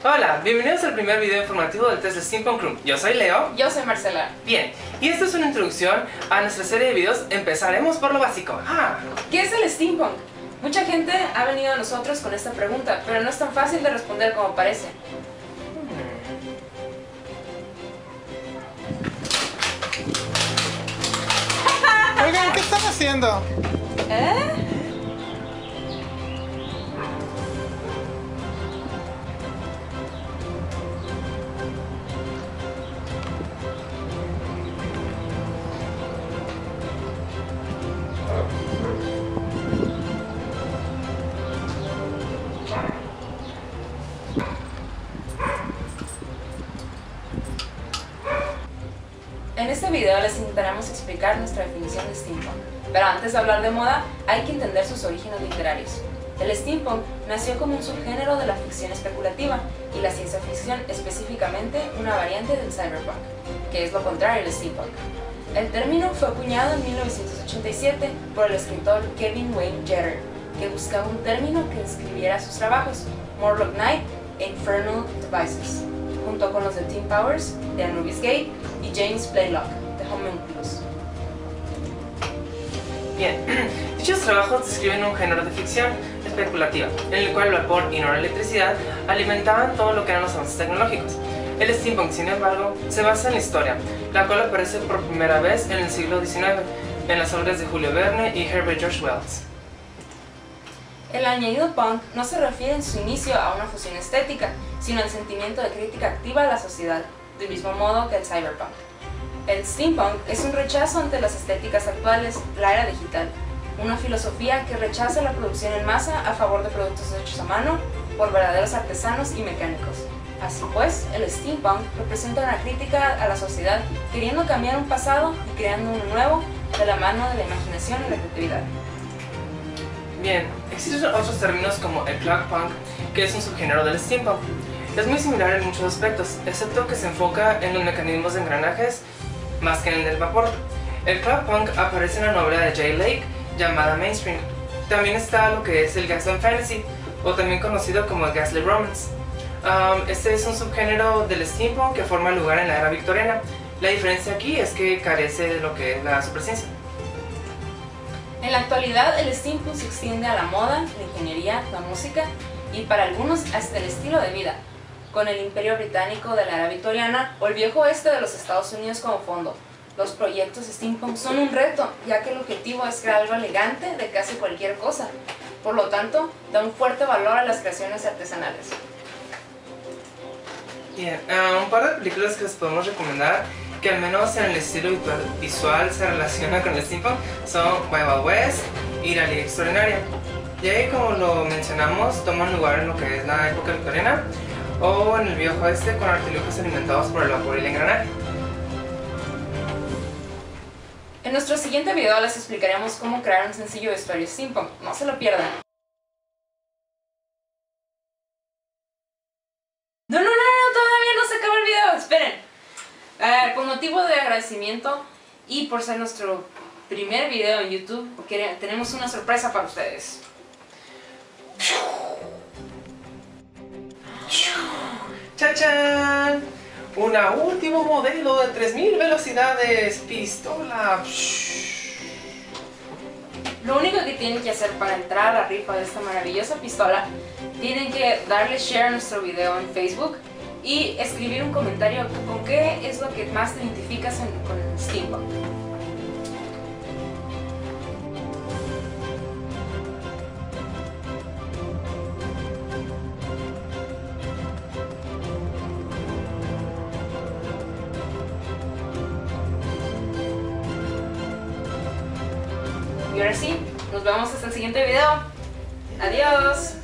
Hola, bienvenidos al primer video informativo del test de Steampunk Crew. Yo soy Leo. Yo soy Marcela. Bien, y esta es una introducción a nuestra serie de videos. Empezaremos por lo básico. ¿Qué es el steampunk? Mucha gente ha venido a nosotros con esta pregunta, pero no es tan fácil de responder como parece. Oigan, ¿qué están haciendo? En este video les intentaremos explicar nuestra definición de steampunk, pero antes de hablar de moda, hay que entender sus orígenes literarios. El steampunk nació como un subgénero de la ficción especulativa y la ciencia ficción, específicamente una variante del cyberpunk, que es lo contrario del steampunk. El término fue acuñado en 1987 por el escritor Kevin Wayne Jeter, que buscaba un término que describiera sus trabajos, Morlock Knight e Infernal Devices, junto con los de Tim Powers, de Anubis Gate, y James Blaylock, de Homunculus. Bien, dichos trabajos describen un género de ficción especulativa, en el cual el vapor y no la electricidad alimentaban todo lo que eran los avances tecnológicos. El steampunk, sin embargo, se basa en la historia, la cual aparece por primera vez en el siglo XIX, en las obras de Julio Verne y Herbert George Wells. El añadido punk no se refiere en su inicio a una fusión estética, sino al sentimiento de crítica activa a la sociedad, del mismo modo que el cyberpunk. El steampunk es un rechazo ante las estéticas actuales, la era digital, una filosofía que rechaza la producción en masa a favor de productos hechos a mano por verdaderos artesanos y mecánicos. Así pues, el steampunk representa una crítica a la sociedad, queriendo cambiar un pasado y creando uno nuevo de la mano de la imaginación y la creatividad. Bien, existen otros términos como el clockpunk, que es un subgénero del steampunk. Es muy similar en muchos aspectos, excepto que se enfoca en los mecanismos de engranajes más que en el del vapor. El clockpunk aparece en la novela de Jay Lake llamada Mainspring. También está lo que es el Gasland Fantasy, o también conocido como el Ghastly Romance. Este es un subgénero del steampunk que forma lugar en la era victoriana. La diferencia aquí es que carece de lo que es la superciencia. En la actualidad, el steampunk se extiende a la moda, la ingeniería, la música y para algunos hasta el estilo de vida, con el Imperio Británico de la era victoriana o el viejo oeste de los Estados Unidos como fondo. Los proyectos steampunk son un reto, ya que el objetivo es crear algo elegante de casi cualquier cosa. Por lo tanto, da un fuerte valor a las creaciones artesanales. Bien, un par de películas que les podemos recomendar que al menos en el estilo visual se relaciona con el steampunk son Wild Wild West y La Liga Extraordinaria. Y ahí, como lo mencionamos, toman lugar en lo que es la época victoriana o en el viejo oeste con artilugios alimentados por el vapor y el engranaje. En nuestro siguiente video les explicaremos cómo crear un sencillo vestuario steampunk. No se lo pierdan. No, todavía no se acabó el video, esperen. Por motivo de agradecimiento y por ser nuestro primer video en YouTube, tenemos una sorpresa para ustedes. ¡Chachán! Una último modelo de 3000 velocidades, pistola. Lo único que tienen que hacer para entrar a la rifa de esta maravillosa pistola, tienen que darle share a nuestro video en Facebook y escribir un comentario con qué es lo que más te identificas con el steampunk. Y ahora sí, nos vemos hasta el siguiente video. Adiós.